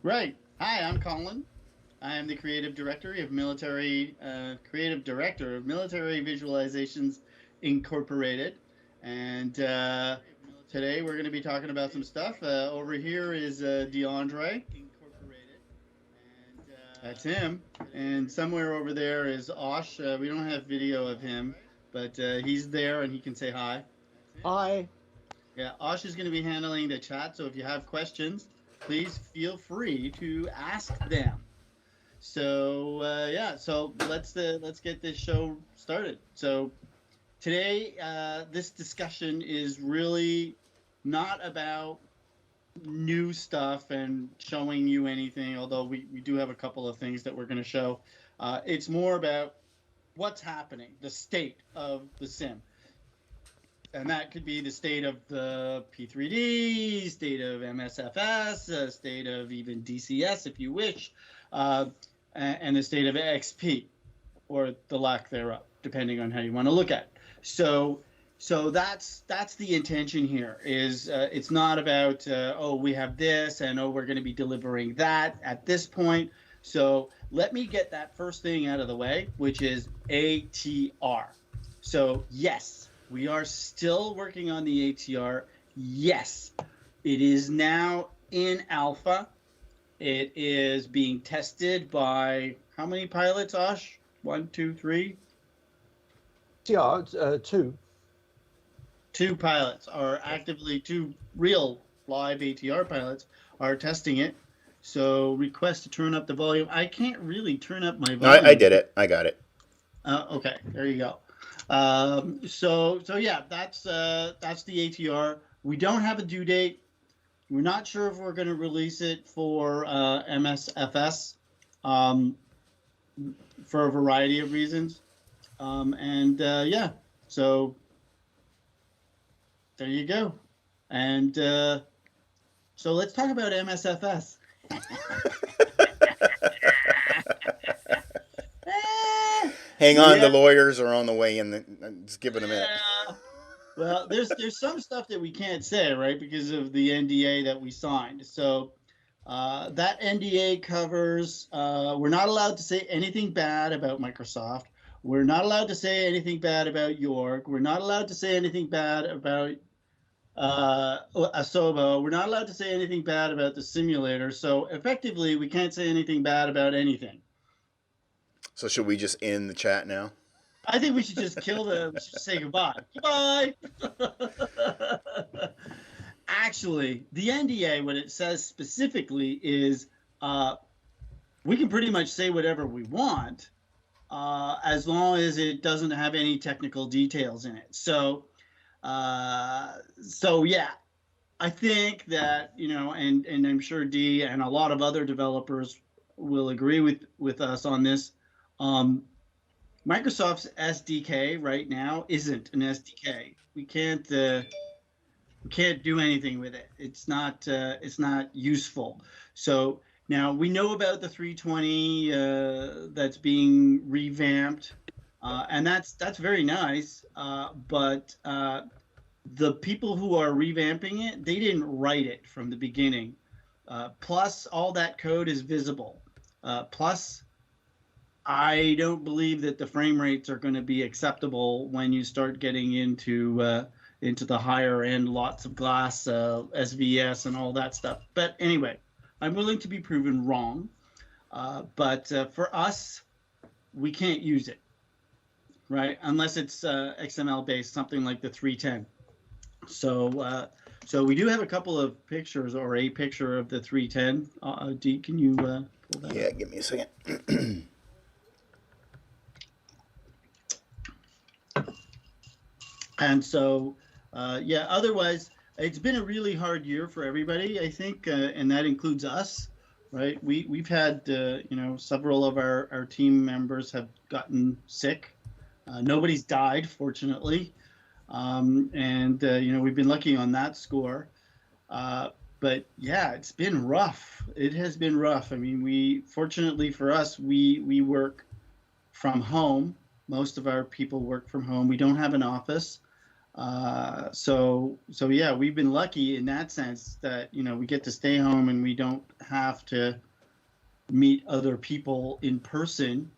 Right. Hi, I'm Colin. I am the creative director of Military Visualizations Incorporated, and today we're going to be talking about some stuff. Over here is DeAndre. That's him, and somewhere over there is Osh. We don't have video of him, but he's there and he can say hi. Hi. Yeah, Osh is going to be handling the chat, so if you have questions, please feel free to ask them. So let's get this show started. So today, this discussion is really not about new stuff and showing you anything, although we do have a couple of things that we're going to show. It's more about what's happening, the state of the sim. And that could be the state of the P3D, state of MSFS, state of even DCS if you wish, uh, and the state of XP, or the lack thereof, depending on how you want to look at it. So that's the intention here. Is it's not about oh, we have this and oh, we're going to be delivering that at this point. So let me get that first thing out of the way, which is ATR. So yes, we are still working on the ATR. Yes, it is now in alpha. It is being tested by how many pilots, Osh? 1, 2, 3? Yeah, two. Two pilots are actively, two real live ATR pilots are testing it. So request to turn up the volume. I can't really turn up my No, I volume. did it. I got it. Okay, there you go. So yeah, that's the ATR. We don't have a due date. We're not sure if we're going to release it for MSFS for a variety of reasons. Yeah, so there you go. And so let's talk about MSFS. Hang on, Yeah. the lawyers are on the way in. Just give it a minute. Well, there's some stuff that we can't say, right, because of the NDA that we signed. So that NDA covers we're not allowed to say anything bad about Microsoft. We're not allowed to say anything bad about York. We're not allowed to say anything bad about Asobo. We're not allowed to say anything bad about the simulator. So effectively, we can't say anything bad about anything. So should we just end the chat now? I think we should just we should say goodbye. Goodbye. Actually, the NDA, what it says specifically is we can pretty much say whatever we want as long as it doesn't have any technical details in it. So yeah, I think that, and I'm sure D and a lot of other developers will agree with us on this. Microsoft's SDK right now isn't an SDK. We can't do anything with it. It's not useful. So now we know about the 320 that's being revamped, and that's very nice. But the people who are revamping it, they didn't write it from the beginning. Plus, all that code is visible. Plus, I don't believe that the frame rates are going to be acceptable when you start getting into the higher end, lots of glass, SVS, and all that stuff. But anyway, I'm willing to be proven wrong. But for us, we can't use it, right? Unless it's XML based, something like the 310. So we do have a couple of pictures, or a picture of the 310. D, can you pull that? Yeah, give me a second. And so, yeah, otherwise, it's been a really hard year for everybody, I think, and that includes us, right? We've had, several of our team members have gotten sick. Nobody's died, fortunately. We've been lucky on that score. But yeah, it's been rough. It has been rough. I mean, fortunately for us, we work from home. Most of our people work from home. We don't have an office. So yeah, we've been lucky in that sense that we get to stay home and we don't have to meet other people in person.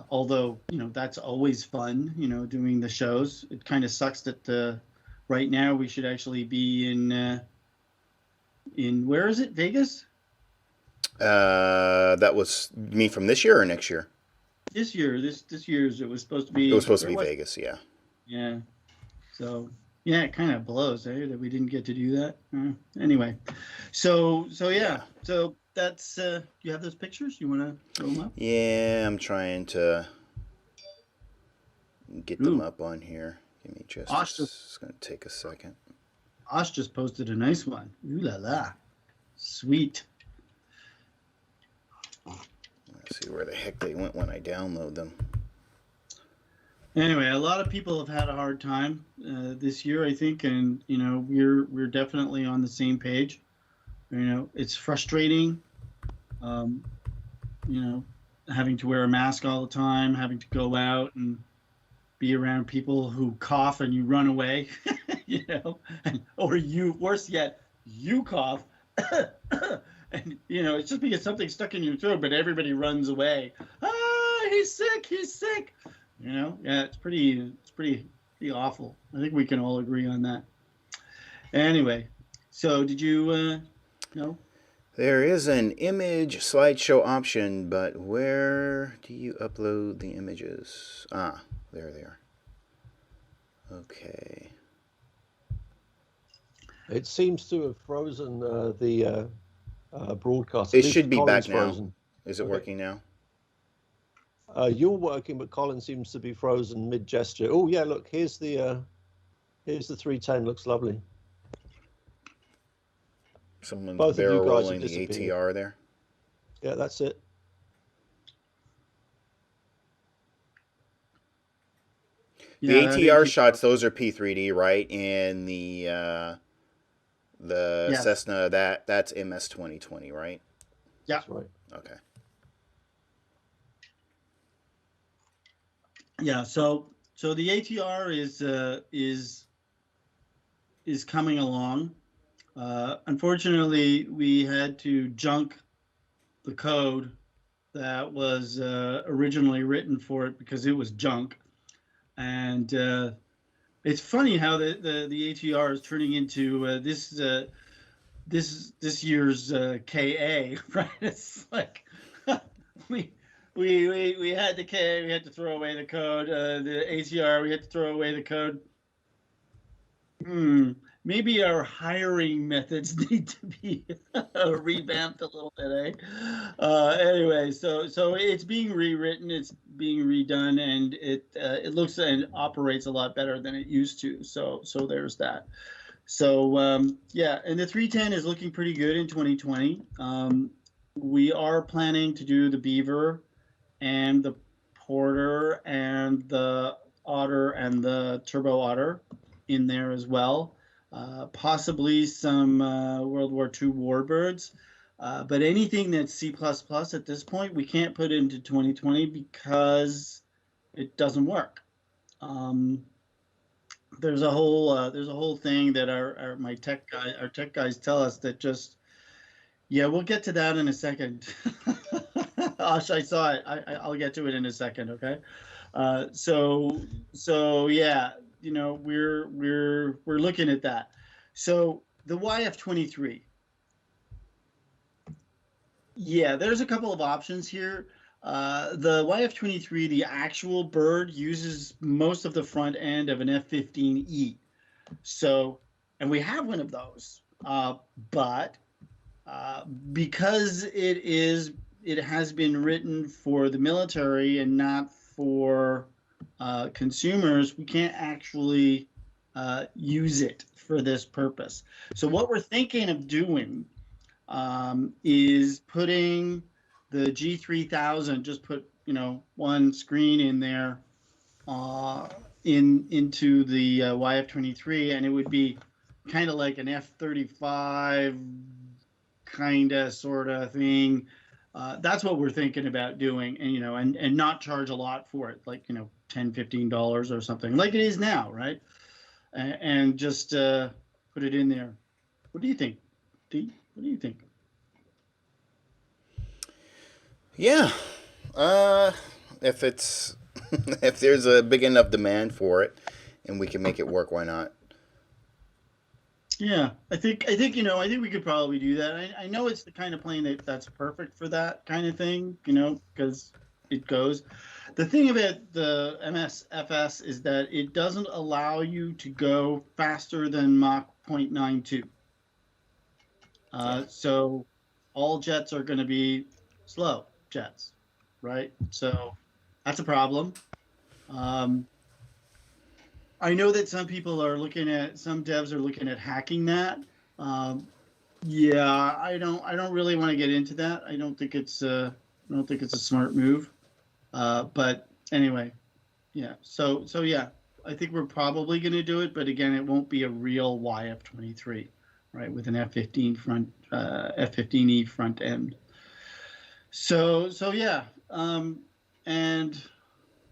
Although that's always fun. Doing the shows. It kind of sucks that right now we should actually be in where is it? Vegas? That was me from this year or next year? This year. This year's it was supposed to be. It was supposed to be Vegas, yeah. Yeah. So yeah, it kind of blows, that we didn't get to do that. Anyway, so yeah. So that's you have those pictures? You want to throw them up? Yeah, I'm trying to get them up on here. Give me just. It's gonna take a second. Osh just posted a nice one. Ooh la la, sweet. Let's see where the heck they went when I download them. Anyway, a lot of people have had a hard time this year, I think, and we're definitely on the same page. It's frustrating, having to wear a mask all the time, having to go out and be around people who cough and you run away, or worse yet, you cough, and it's just because something's stuck in your throat, but everybody runs away. Ah, he's sick. Yeah, it's pretty awful. I think we can all agree on that. Anyway, so did you know? There is an image slideshow option, but where do you upload the images? Ah, there they are. Okay. It seems to have frozen the broadcast. It should be back now. Frozen. Is it working now? You're working, but Colin seems to be frozen mid-gesture. Oh yeah, look, here's the 310. Looks lovely. Someone Both of you barrel guys rolling the ATR there. Yeah, that's it. The ATR shots, those are P3D, right? And the yes. Cessna, that's MS 2020, right? Yeah. That's right. Okay. Yeah, so the ATR is coming along. Unfortunately, we had to junk the code that was originally written for it because it was junk, and it's funny how the ATR is turning into this year's KA, right? It's like we had the KA, we had to throw away the code. The ATR, we had to throw away the code. Maybe our hiring methods need to be revamped a little bit, Anyway, so it's being rewritten, it's being redone, and it looks and operates a lot better than it used to. So there's that. So yeah, and the 310 is looking pretty good in 2020. We are planning to do the Beaver and the Porter and the Otter and the Turbo Otter in there as well. Possibly some World War II warbirds, but anything that's C++ at this point, we can't put into 2020 because it doesn't work. There's a whole thing that our tech guys tell us that just, yeah, we'll get to that in a second. Osh, I saw it. I'll get to it in a second. Okay. So yeah, we're looking at that. So the YF-23. Yeah, there's a couple of options here. The YF-23, the actual bird, uses most of the front end of an F-15E. So, and we have one of those, but because it has been written for the military and not for consumers, we can't actually use it for this purpose. So what we're thinking of doing is putting the G3000, just put one screen in there into the YF-23, and it would be kind of like an F-35 kind of sort of thing. That's what we're thinking about doing, and and not charge a lot for it, like $10-15 or something, like it is now, right? and just put it in there. What do you think, D? What do you think? Yeah. If it's if there's a big enough demand for it, and we can make it work, why not? Yeah, I think I think we could probably do that. I know it's the kind of plane that's perfect for that kind of thing, because it goes. The thing about the MSFS is that it doesn't allow you to go faster than Mach 0.92. So all jets are going to be slow jets, right? So that's a problem. I know that some devs are looking at hacking that. Yeah, I don't really want to get into that. I don't think it's a smart move. But anyway, yeah. So yeah, I think we're probably going to do it, but again, it won't be a real YF-23, right? With an F-15E front end. So yeah, and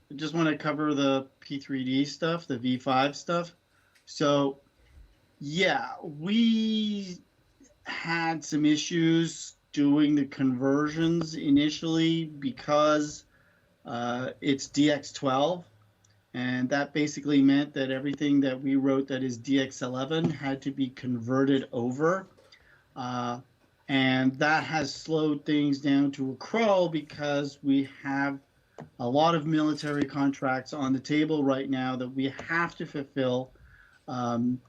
I just want to cover the P3D stuff, the V5 stuff. So yeah, we had some issues doing the conversions initially because it's DX12, and that basically meant that everything that we wrote that is DX11 had to be converted over. And that has slowed things down to a crawl because we have a lot of military contracts on the table right now that we have to fulfill. And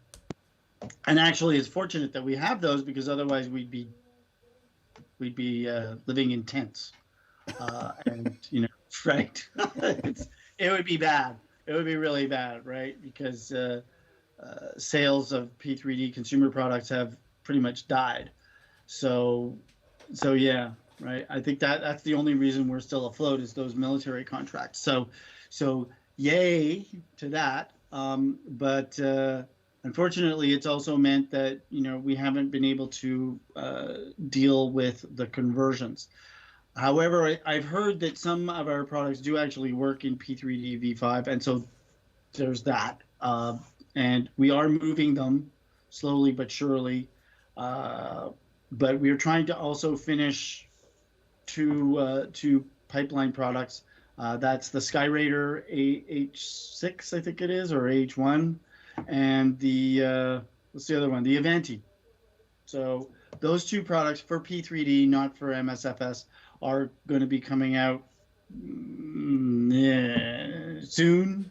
actually, it's fortunate that we have those because otherwise we'd be living in tents, and right. It would be bad. It would be really bad, right? Because sales of P3D consumer products have pretty much died. So yeah, right. I think that's the only reason we're still afloat is those military contracts. So yay to that. But unfortunately, it's also meant that we haven't been able to deal with the conversions. However, I've heard that some of our products do actually work in P3D V5, and so there's that. And we are moving them slowly but surely. But we are trying to also finish two pipeline products. That's the Skyraider H6, I think it is, or H1, and the what's the other one? The Avanti. So those two products for P3D, not for MSFS, are going to be coming out soon,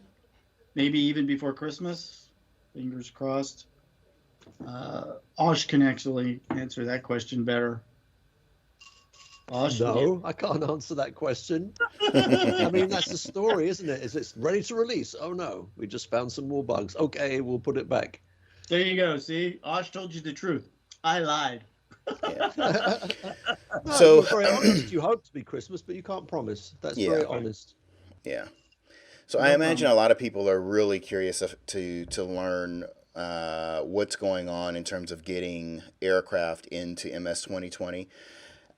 maybe even before Christmas. Fingers crossed. Osh can actually answer that question better. Osh? No, I can't answer that question. I mean, that's the story, isn't it? Is it's ready to release? Oh no, we just found some more bugs. Okay, we'll put it back. There you go. See, Osh told you the truth. I lied. No, so you're very honest. You hope to be Christmas, but you can't promise. That's very honest. Yeah. So I imagine a lot of people are really curious to learn what's going on in terms of getting aircraft into MS 2020.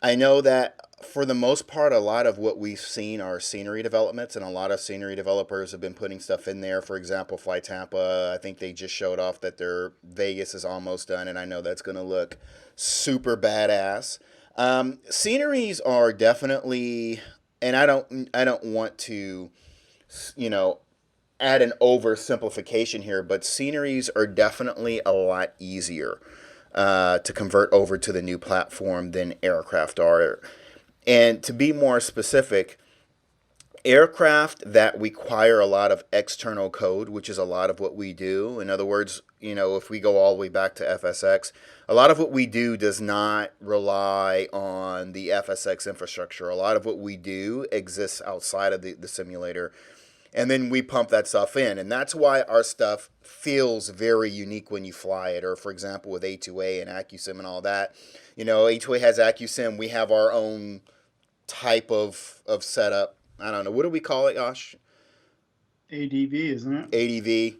I know that for the most part, a lot of what we've seen are scenery developments, and a lot of scenery developers have been putting stuff in there. For example, Fly Tampa, I think they just showed off that their Vegas is almost done, and I know that's going to look super badass. Sceneries are definitely, and I don't want to, add an oversimplification here, but sceneries are definitely a lot easier to convert over to the new platform than aircraft are. And to be more specific, aircraft that require a lot of external code, which is a lot of what we do. In other words, if we go all the way back to FSX, a lot of what we do does not rely on the FSX infrastructure. A lot of what we do exists outside of the simulator. And then we pump that stuff in. And that's why our stuff feels very unique when you fly it. Or, for example, with A2A and AccuSim and all that. A2A has AccuSim. We have our own type of setup. I don't know. What do we call it, Josh? ADV, isn't it? ADV.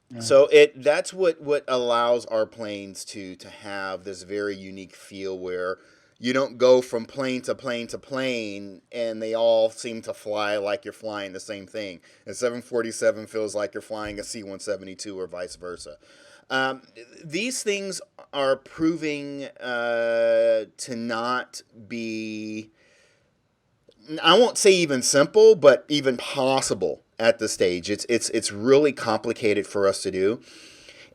Yeah. So that's what allows our planes to have this very unique feel where You don't go from plane to plane to plane and they all seem to fly like you're flying the same thing. A 747 feels like you're flying a C-172 or vice versa. Um, these things are proving to not be, I won't say even simple, but even possible at this stage. It's really complicated for us to do.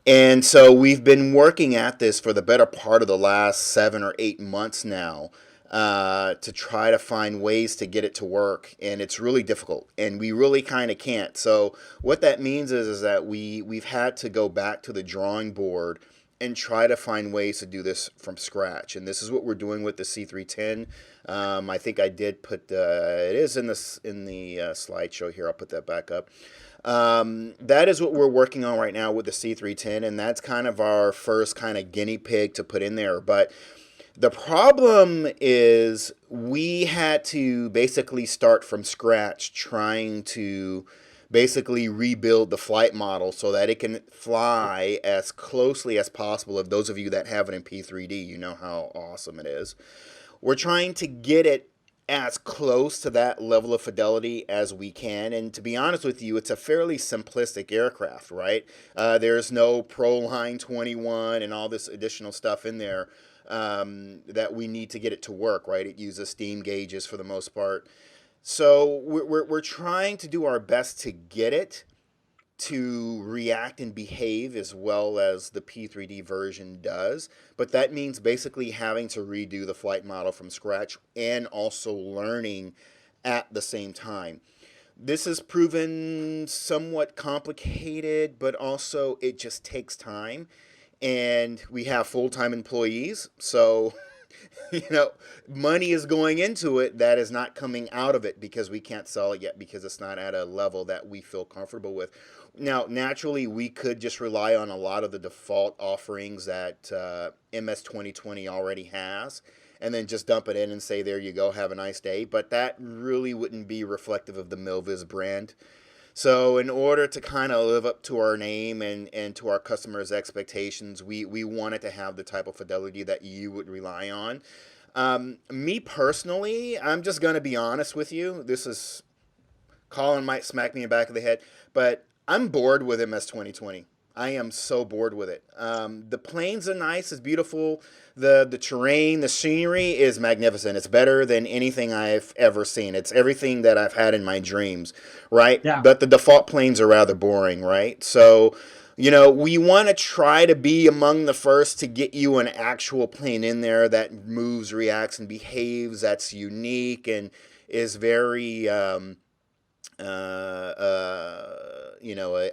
And so we've been working at this for the better part of the last 7 or 8 months now, to try to find ways to get it to work. And it's really difficult. And we really kind of can't. So what that means is that we've had to go back to the drawing board and try to find ways to do this from scratch. And this is what we're doing with the C310. I think I did put it is in the slideshow here. I'll put that back up. That is what we're working on right now with the C310, and that's kind of our first kind of guinea pig to put in there. But the problem is we had to basically start from scratch trying to basically rebuild the flight model so that it can fly as closely as possible. If those of you that have it in P3D, you know how awesome it is. We're trying to get it as close to that level of fidelity as we can. And to be honest with you, it's a fairly simplistic aircraft, right? There's no Proline 21 and all this additional stuff in there that we need to get it to work, right? It uses steam gauges for the most part. So we're trying to do our best to get it to react and behave as well as the P3D version does. But that means basically having to redo the flight model from scratch and also learning at the same time. This has proven somewhat complicated, but also it just takes time. And we have full-time employees, so money is going into it that is not coming out of it because we can't sell it yet because it's not at a level that we feel comfortable with. Now, naturally, we could just rely on a lot of the default offerings that MS 2020 already has and then just dump it in and say, there you go, have a nice day. But that really wouldn't be reflective of the Milviz brand. So in order to kind of live up to our name and to our customers' expectations, we wanted to have the type of fidelity that you would rely on. Me personally, I'm just going to be honest with you. This is, Colin might smack me in the back of the head, but I'm bored with MS 2020. I am so bored with it. The planes are nice, it's beautiful. The terrain, the scenery is magnificent. It's better than anything I've ever seen. It's everything that I've had in my dreams, right? Yeah. But the default planes are rather boring, right? So, we want to try to be among the first to get you an actual plane in there that moves, reacts, and behaves, that's unique and is very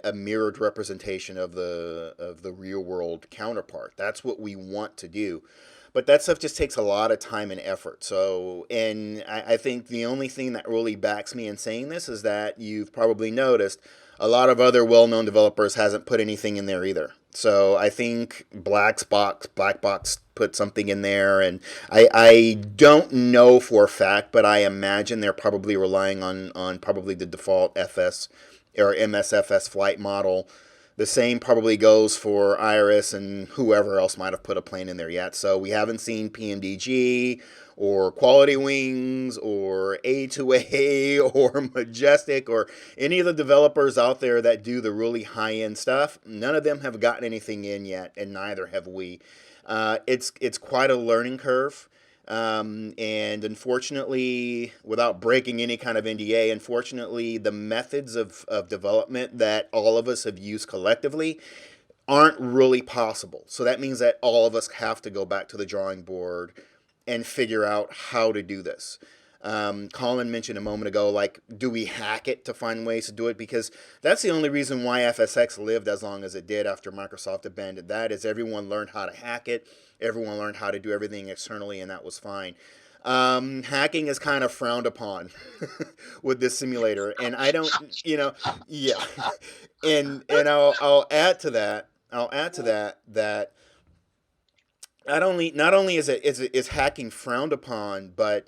a mirrored representation of the real world counterpart. That's what we want to do. But that stuff just takes a lot of time and effort. So, and I think the only thing that really backs me in saying this is that you've probably noticed a lot of other well-known developers hasn't put anything in there either. So I think Black Box put something in there, and I don't know for a fact, but I imagine they're probably relying on probably the default FS or MSFS flight model. The same probably goes for Iris and whoever else might have put a plane in there yet. So we haven't seen PMDG or Quality Wings or A2A or Majestic or any of the developers out there that do the really high-end stuff. None of them have gotten anything in yet, and neither have we. It's quite a learning curve. And unfortunately, without breaking any kind of NDA, unfortunately, the methods of development that all of us have used collectively aren't really possible. So that means that all of us have to go back to the drawing board and figure out how to do this. Colin mentioned a moment ago, like, do we hack it to find ways to do it? Because that's the only reason why FSX lived as long as it did after Microsoft abandoned that, is everyone learned how to hack it. Everyone learned how to do everything externally, and that was fine. Hacking is kind of frowned upon with this simulator, and I don't, yeah. And I'll add to that that not only is hacking frowned upon, but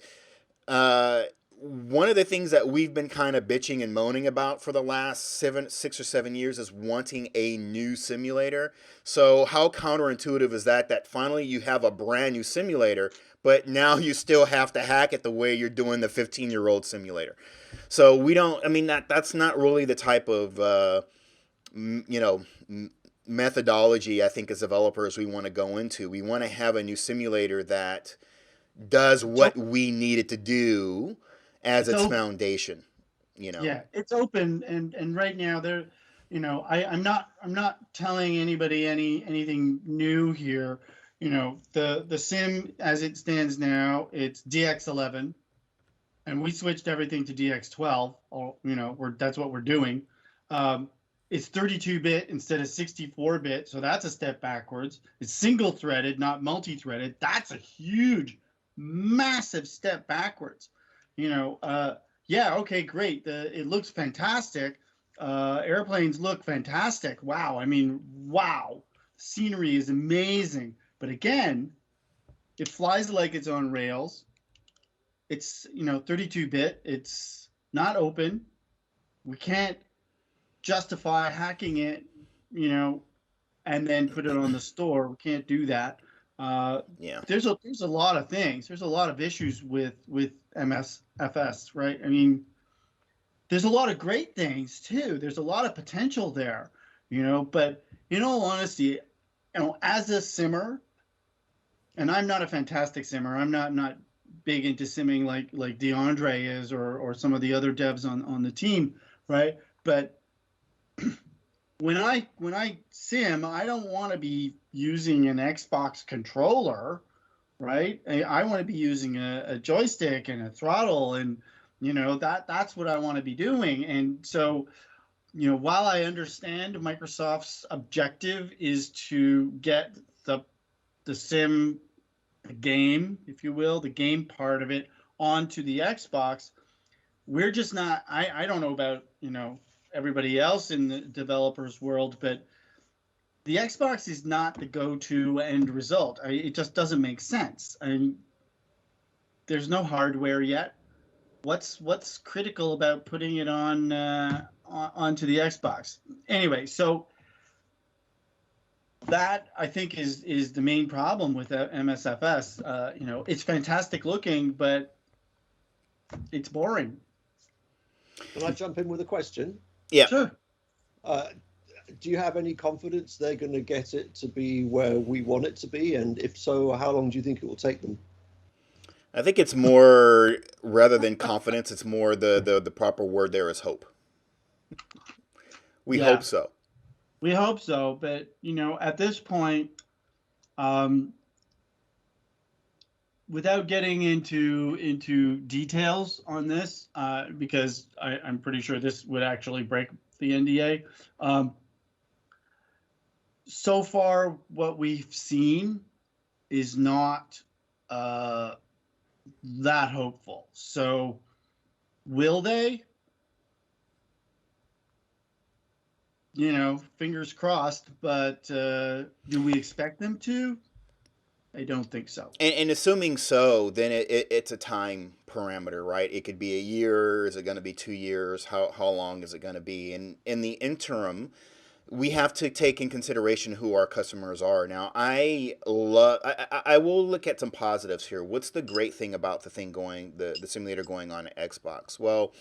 one of the things that we've been kind of bitching and moaning about for the last 6 or 7 years is wanting a new simulator. So how counterintuitive is that? That finally you have a brand new simulator, but now you still have to hack it the way you're doing the 15-year-old simulator. So we don't. I mean, that's not really the type of methodology I think as developers we want to go into. We want to have a new simulator that does what we need it to do as its foundation. Yeah, it's open, and right now there, I'm not telling anybody anything new here. The sim as it stands now, it's DX11, and we switched everything to DX12. Or that's what we're doing. It's 32-bit instead of 64-bit, so that's a step backwards. It's single-threaded, not multi-threaded. That's a huge, massive step backwards. Yeah, okay, great. It looks fantastic. Airplanes look fantastic. Wow. I mean, wow. Scenery is amazing. But again, it flies like it's on rails. It's, 32-bit. It's not open. We can't justify hacking it, and then put it on the store. We can't do that. Yeah. There's a lot of things. There's a lot of issues with MSFS, right? I mean, there's a lot of great things too. There's a lot of potential there, but in all honesty, as a simmer, and I'm not a fantastic simmer. I'm not big into simming like DeAndre is or some of the other devs on the team, right? But when I sim, I don't want to be using an Xbox controller, right? I want to be using a joystick and a throttle, and that's what I want to be doing. And so, while I understand Microsoft's objective is to get the sim, the game, if you will, the game part of it onto the Xbox, we're just not. I don't know about everybody else in the developers world, but the Xbox is not the go-to end result. It just doesn't make sense. I mean, there's no hardware yet. What's critical about putting it onto the Xbox? Anyway, so that I think is the main problem with MSFS. It's fantastic looking, but it's boring. Can I jump in with a question? Yeah. Sure. Do you have any confidence they're going to get it to be where we want it to be? And if so, how long do you think it will take them? I think it's more, rather than confidence, it's more the proper word there is hope. We hope so. We hope so, but at this point, without getting into details on this, because I'm pretty sure this would actually break the NDA. So far, what we've seen is not that hopeful. So, will they? Fingers crossed. But do we expect them to? I don't think so. And assuming so, then it's a time parameter, right? It could be a year. Is it going to be 2 years? How long is it going to be? And in the interim, we have to take in consideration who our customers are. Now, I will look at some positives here. What's the great thing about the simulator going on at Xbox? Well,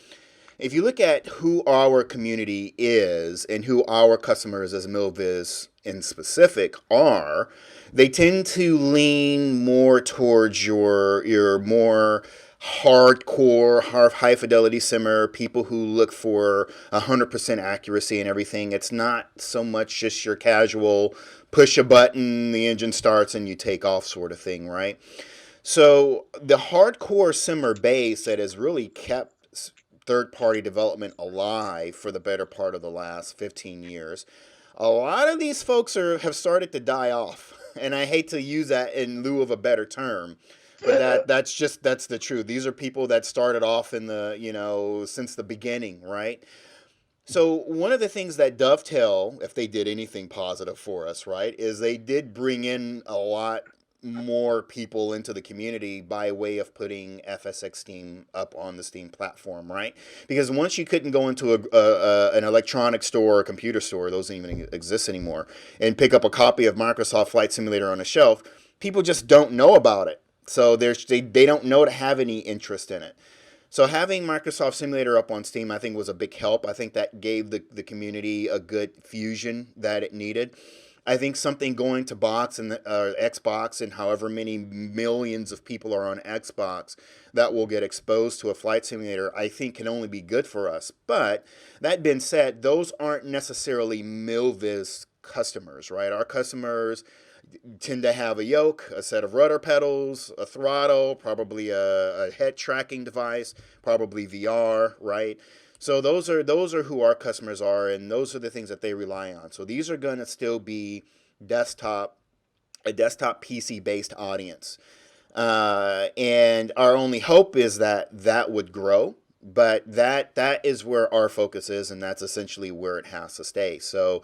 if you look at who our community is and who our customers as Milviz in specific are, they tend to lean more towards your more hardcore, high fidelity simmer, people who look for 100% accuracy and everything. It's not so much just your casual push a button, the engine starts and you take off sort of thing, right? So the hardcore simmer base that has really kept third-party development alive for the better part of the last 15 years, a lot of these folks have started to die off. And I hate to use that in lieu of a better term, but that's the truth. These are people that started off in since the beginning, right? So one of the things that Dovetail, if they did anything positive for us, right, is they did bring in a lot more people into the community by way of putting FSX Steam up on the Steam platform, right? Because once you couldn't go into an electronic store or a computer store, those don't even exist anymore, and pick up a copy of Microsoft Flight Simulator on a shelf, people just don't know about it. So they don't know to have any interest in it. So having Microsoft Simulator up on Steam, I think, was a big help. I think that gave the community a good fusion that it needed. I think something going to box and Xbox and however many millions of people are on Xbox that will get exposed to a flight simulator, I think can only be good for us. But that being said, those aren't necessarily Milviz customers, right? Our customers tend to have a yoke, a set of rudder pedals, a throttle, probably a head tracking device, probably VR, right? So those are who our customers are, and those are the things that they rely on. So these are going to still be a desktop PC based audience, and our only hope is that would grow. But that is where our focus is, and that's essentially where it has to stay. So,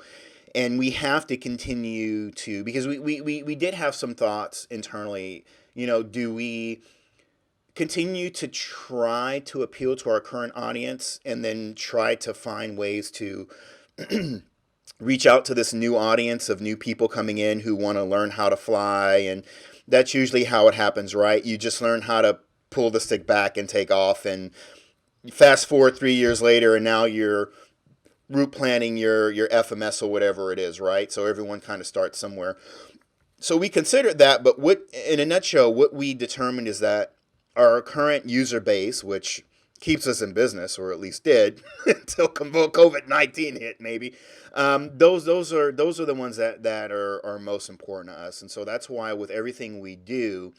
and we have to continue to, because we did have some thoughts internally. Do we continue to try to appeal to our current audience and then try to find ways to reach out to this new audience of new people coming in who want to learn how to fly? And that's usually how it happens, right? You just learn how to pull the stick back and take off, and fast forward 3 years later, and now you're route planning your FMS or whatever it is, right? So everyone kind of starts somewhere. So we considered that, but in a nutshell, what we determined is that our current user base, which keeps us in business, or at least did until COVID-19 hit, maybe, those are the ones that are most important to us. And so that's why with everything we do,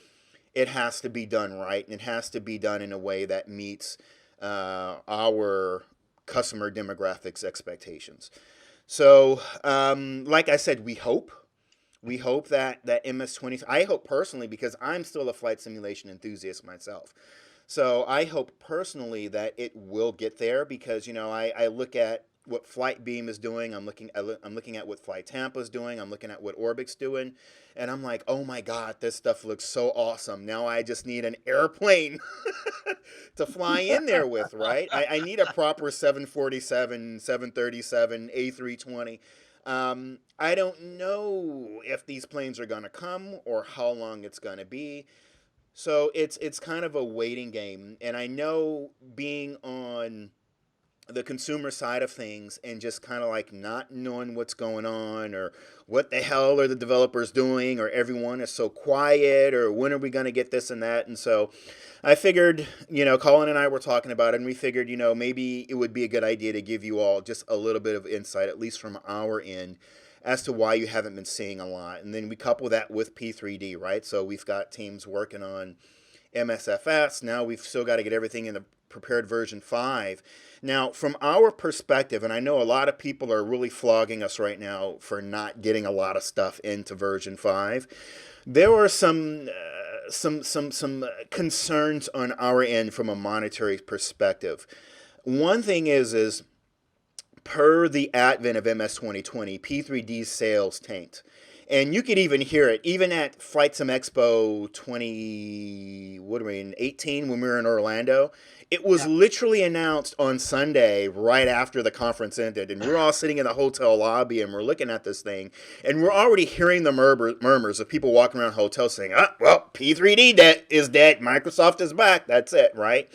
it has to be done right, and it has to be done in a way that meets our customer demographics expectations. So like I said, we hope that MS-20, I hope personally, because I'm still a flight simulation enthusiast myself. So I hope personally that it will get there, because, I look at what Flight Beam is doing. I'm looking at what Flight Tampa is doing. I'm looking at what Orbic's doing. And I'm like, oh my God, this stuff looks so awesome. Now I just need an airplane to fly in there with, right? I need a proper 747, 737, A320. I don't know if these planes are going to come or how long it's going to be. So it's kind of a waiting game. And I know, being on the consumer side of things and just kind of like not knowing what's going on, or what the hell are the developers doing, or everyone is so quiet, or when are we going to get this and that. And so I figured, Colin and I were talking about it, and we figured, maybe it would be a good idea to give you all just a little bit of insight, at least from our end, as to why you haven't been seeing a lot. And then we couple that with P3D, right? So we've got teams working on MSFS. Now we've still got to get everything in the prepared version 5. Now, from our perspective, and I know a lot of people are really flogging us right now for not getting a lot of stuff into version 5, there were some concerns on our end from a monetary perspective. One thing is per the advent of MS 2020, P3D's sales tanked. And you could even hear it, even at Flight Sim Expo 2018, when we were in Orlando. It was literally announced on Sunday, right after the conference ended. And we're all sitting in the hotel lobby, and we're looking at this thing. And we're already hearing the murmurs of people walking around hotels saying, well, P3D is dead. Microsoft is back. That's it, right?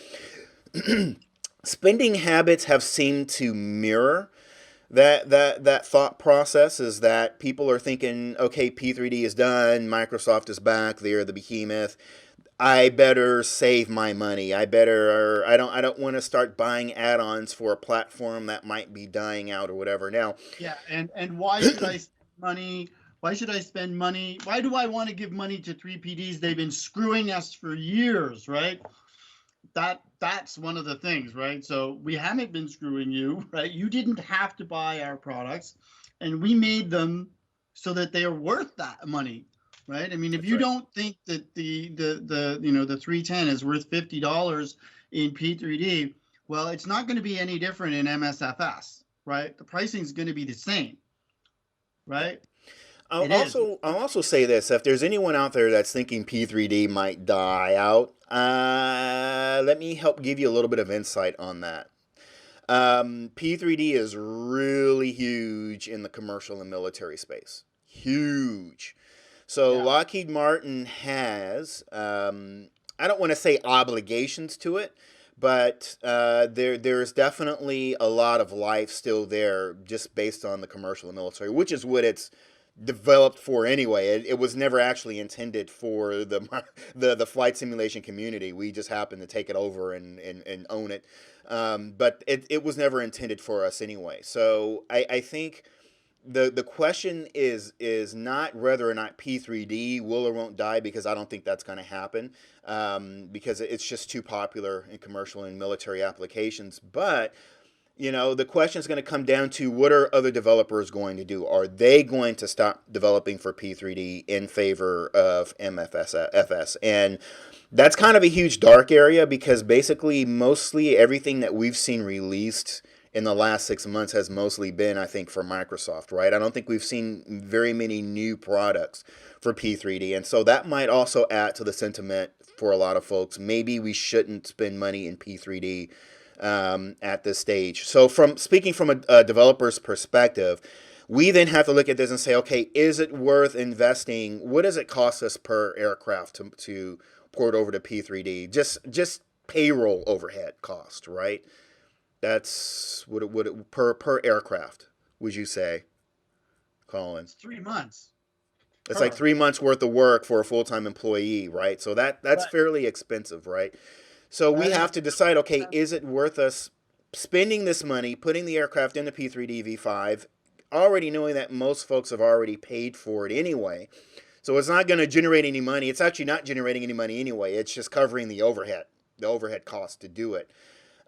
Spending habits have seemed to mirror that thought process, is that people are thinking, okay, P3D is done, Microsoft is back, they're the behemoth. I better save my money. I don't want to start buying add-ons for a platform that might be dying out or whatever. Now, and why should I spend money? Why should I spend money? Why do I want to give money to 3PDs? They've been screwing us for years, right? That's one of the things, right? So we haven't been screwing you, right? You didn't have to buy our products, and we made them so that they are worth that money, right? I mean, if you don't think that the 310 is worth $50 in P3D, well, it's not going to be any different in MSFS, right? The pricing is going to be the same, right? I'll It is. I'll also say this: if there's anyone out there that's thinking P3D might die out, let me help give you a little bit of insight on that. P3D is really huge in the commercial and military space. Huge. So Yeah. Lockheed Martin has, I don't want to say obligations to it, but there's definitely a lot of life still there just based on the commercial and military, which is what it's developed for anyway. It was never actually intended for the flight simulation community. We just happened to take it over and own it. But it was never intended for us anyway. So I think the question is not whether or not P3D will or won't die, because I don't think that's going to happen, because it's just too popular in commercial and military applications. But the question is going to come down to, what are other developers going to do? Are they going to stop developing for P3D in favor of MFS? And that's kind of a huge dark area, because basically mostly everything that we've seen released in the last 6 months has mostly been, I think, for Microsoft, right? I don't think we've seen very many new products for P3D. And so that might also add to the sentiment for a lot of folks. Maybe we shouldn't spend money in P3D at this stage. So speaking from a developer's perspective, we then have to look at this and say, okay, is it worth investing? What does it cost us per aircraft to port over to P3D? Just payroll overhead cost, right? That's what it per aircraft, would you say, Colin? It's 3 months. It's like 3 months worth of work for a full-time employee, right? So that's Right. fairly expensive, right? So we have to decide, okay, is it worth us spending this money, putting the aircraft into P3D V5, already knowing that most folks have already paid for it anyway. So it's not going to generate any money. It's actually not generating any money anyway. It's just covering the overhead cost to do it.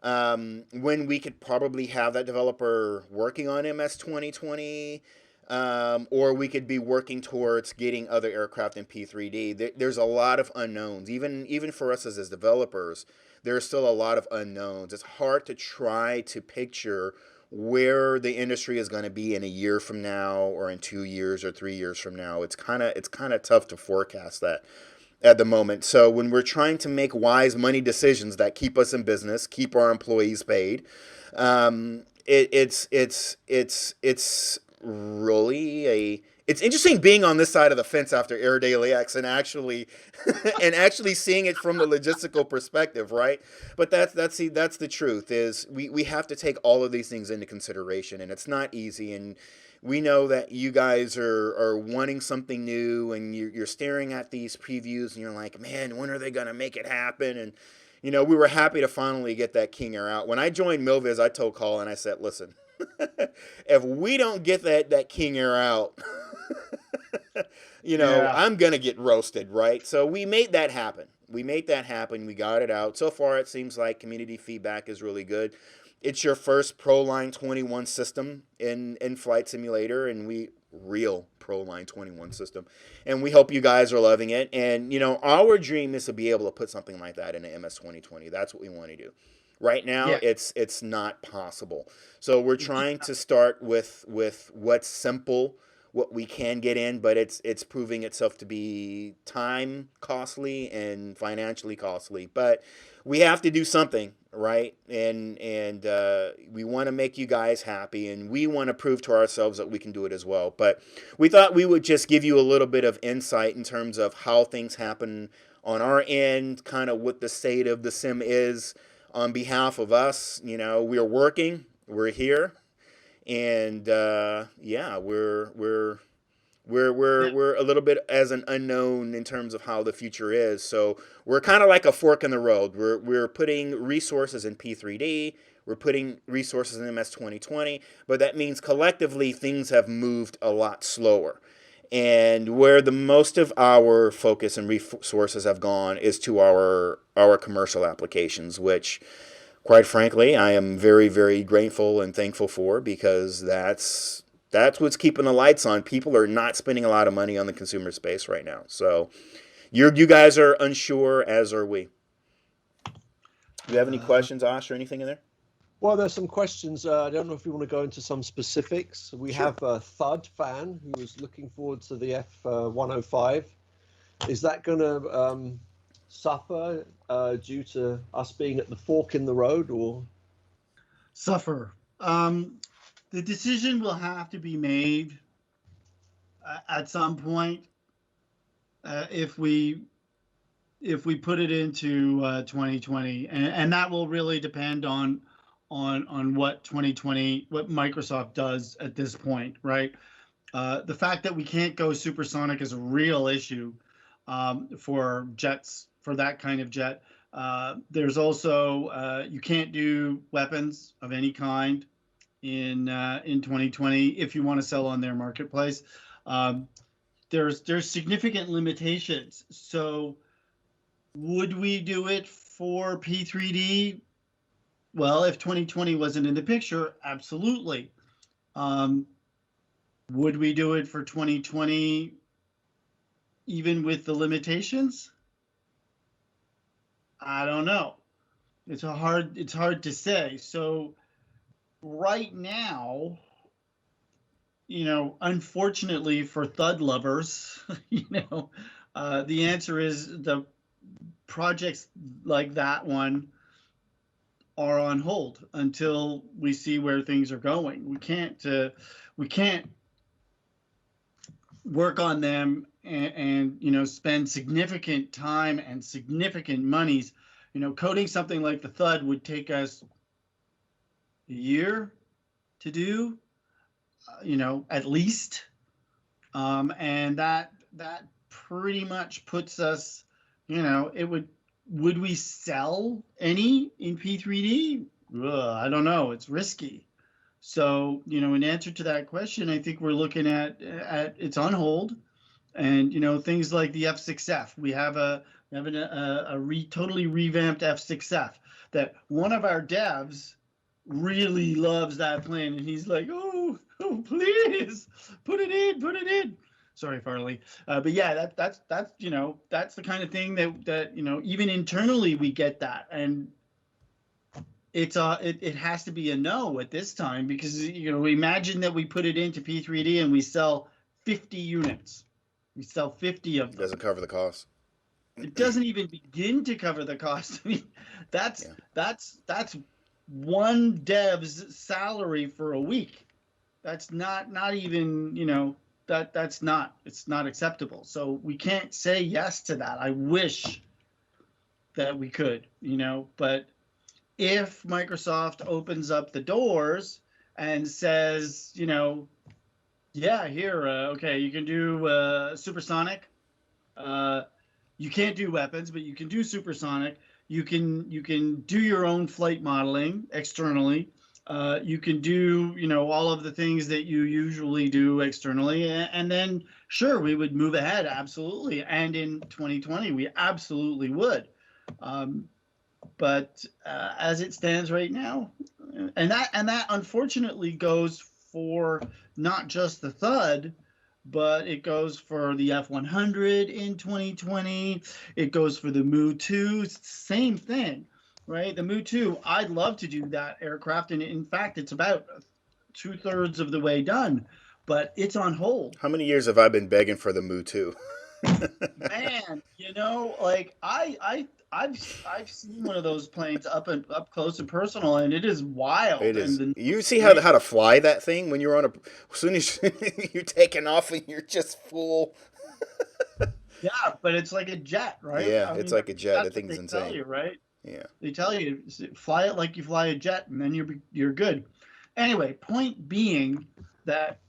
When we could probably have that developer working on MS 2020, or we could be working towards getting other aircraft in P3D. There's a lot of unknowns. Even for us as developers, there's still a lot of unknowns. It's hard to try to picture where the industry is going to be in a year from now, or in 2 years or 3 years from now. It's kind of tough to forecast that at the moment. So when we're trying to make wise money decisions that keep us in business, keep our employees paid, it's really it's interesting being on this side of the fence after Air Daily X and actually seeing it from the logistical perspective, right? But that's the truth, is we have to take all of these things into consideration, and it's not easy. And we know that you guys are wanting something new, and you're staring at these previews and you're like, man, when are they gonna make it happen? And we were happy to finally get that King Air out. When I joined Milviz, I told Colin, I said, listen, if we don't get that King Air out, Yeah. I'm going to get roasted, right? So we made that happen. We got it out. So far, it seems like community feedback is really good. It's your first ProLine 21 system in Flight Simulator, and real ProLine 21 system. And we hope you guys are loving it. And, our dream is to be able to put something like that in the MS 2020. That's what we want to do. Right now, Yeah. it's not possible. So we're trying to start with what's simple, what we can get in, but it's proving itself to be time costly and financially costly. But we have to do something, right? And we want to make you guys happy, and we want to prove to ourselves that we can do it as well. But we thought we would just give you a little bit of insight in terms of how things happen on our end, kind of what the state of the sim is on behalf of us. We're working, we're here, and we're a little bit as an unknown in terms of how the future is. So we're kind of like a fork in the road. We're putting resources in P3D, we're putting resources in MS 2020, but that means collectively things have moved a lot slower. And where the most of our focus and resources have gone is to our commercial applications, which, quite frankly, I am very, very grateful and thankful for, because that's what's keeping the lights on. People are not spending a lot of money on the consumer space right now. So you guys are unsure, as are we. Do you have any questions, Ash, or anything in there? Well, there's some questions. I don't know if you want to go into some specifics. We Sure. have a Thud fan who is looking forward to the F-105. Is that going to suffer due to us being at the fork in the road, or Suffer. The decision will have to be made at some point if we put it into 2020, and that will really depend on what 2020, what Microsoft does at this point, right? The fact that we can't go supersonic is a real issue for jets, for that kind of jet. There's also you can't do weapons of any kind in 2020 if you want to sell on their marketplace. There's significant limitations. So would we do it for P3D? Well, if 2020 wasn't in the picture, absolutely. Would we do it for 2020 even with the limitations? I don't know. It's hard to say. So right now, unfortunately for Thud lovers, the answer is the projects like that one are on hold until we see where things are going. We can't work on them and spend significant time and significant monies. Coding something like the Thud would take us a year to do, at least, and that pretty much puts us, would we sell any in P3D? I don't know. It's risky. So, in answer to that question, I think we're looking at it's on hold, and things like the F6F. We have a totally revamped F6F that one of our devs really loves that plane, and he's like, oh please put it in. Sorry, Farley. But yeah, that's the kind of thing that even internally we get that, and it has to be a no at this time, because imagine that we put it into P3D and we sell 50 units. We sell 50 of them. It doesn't cover the cost. It doesn't even begin to cover the cost. I mean, that's one dev's salary for a week. That's not even it's not acceptable. So we can't say yes to that. I wish that we could, but if Microsoft opens up the doors and says, yeah, here, okay, you can do supersonic. You can't do weapons, but you can do supersonic. You can do your own flight modeling externally. You can do, all of the things that you usually do externally. And then, sure, we would move ahead. Absolutely. And in 2020, we absolutely would. But as it stands right now, and that unfortunately goes for not just the Thud, but it goes for the F-100 in 2020. It goes for the Mu-2. It's the same thing. Right, the Mu-2, I'd love to do that aircraft, and in fact, it's about 2/3 of the way done, but it's on hold. How many years have I been begging for the Mu-2? Man, I've seen one of those planes up close and personal, and it is wild. It is. And You see how to fly that thing when you're on as soon as you're taking off and you're just full. Yeah, but it's like a jet, right? Yeah, it's like a jet. That thing's insane. insane. Tell you, right? Yeah. They tell you, fly it like you fly a jet, and then you're good. Anyway, point being that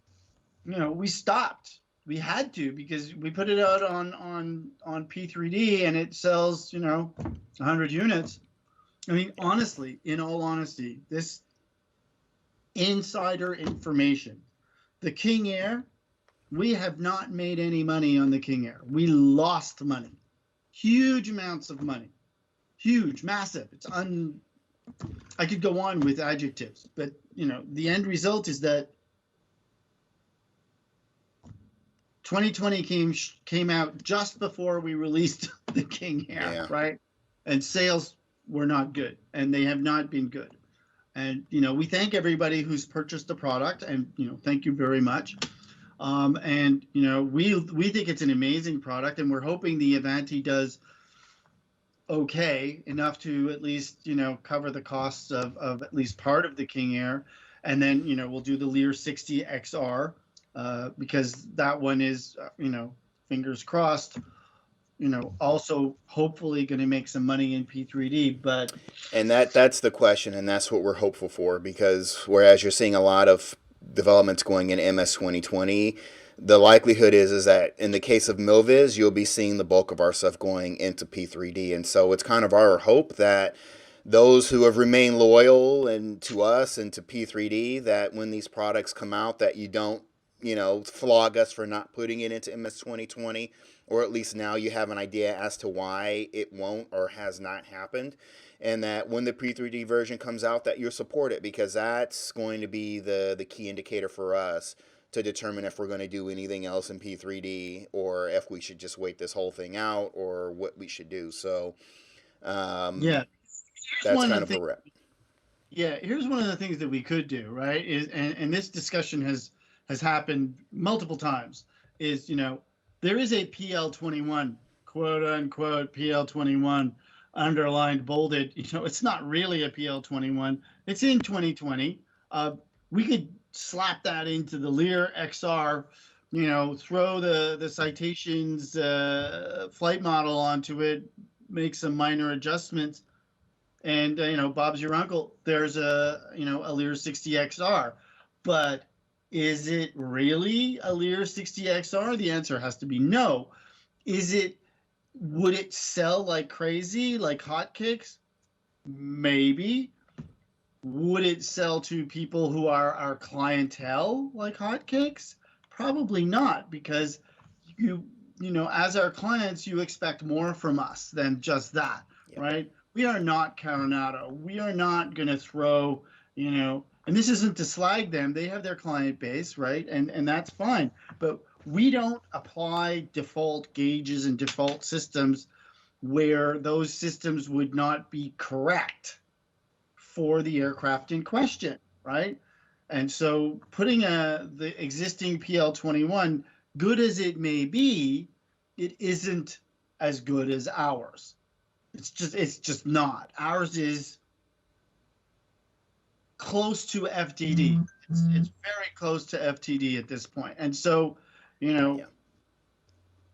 we stopped. We had to, because we put it out on P3D and it sells 100 units. I mean, honestly, in all honesty, this insider information, the King Air, we have not made any money on the King Air. We lost money, huge amounts of money. Huge, massive. I could go on with adjectives, but the end result is that 2020 came out just before we released the King Air, right? And sales were not good, and they have not been good. And we thank everybody who's purchased the product, and thank you very much. And we think it's an amazing product, and we're hoping the Avanti does okay enough to at least cover the costs of at least part of the King Air, and then we'll do the Lear 60 XR because that one is fingers crossed also hopefully going to make some money in P3D. But and that's the question, and that's what we're hopeful for, because whereas you're seeing a lot of developments going in MS 2020, the likelihood is that in the case of Milviz, you'll be seeing the bulk of our stuff going into P3D. And so it's kind of our hope that those who have remained loyal and to us and to P3D, that when these products come out, that you don't, flog us for not putting it into MS 2020, or at least now you have an idea as to why it won't or has not happened. And that when the P3D version comes out, that you'll support it, because that's going to be the key indicator for us to determine if we're going to do anything else in P3D, or if we should just wait this whole thing out, or what we should do. So, yeah, that's kind of where we're at. Yeah, here's one of the things that we could do, right? And this discussion has happened multiple times. Is there is a PL21, quote unquote PL21, underlined, bolded. It's not really a PL21. It's in 2020. We could slap that into the Lear XR, throw the Citations flight model onto it, make some minor adjustments, and Bob's your uncle. There's a Lear 60 XR. But is it really a Lear 60 XR? The answer has to be no. Would it sell like crazy, like hotcakes? Maybe. Would it sell to people who are our clientele like hotcakes? Probably not, because as our clients, you expect more from us than just that, yep. Right? We are not Coronado. We are not going to throw, and this isn't to slag them. They have their client base, right? And that's fine. But we don't apply default gauges and default systems where those systems would not be correct for the aircraft in question, right? And so putting the existing PL21, good as it may be, it isn't as good as ours. It's just not. Ours is close to FTD. It's very close to FTD at this point. And so,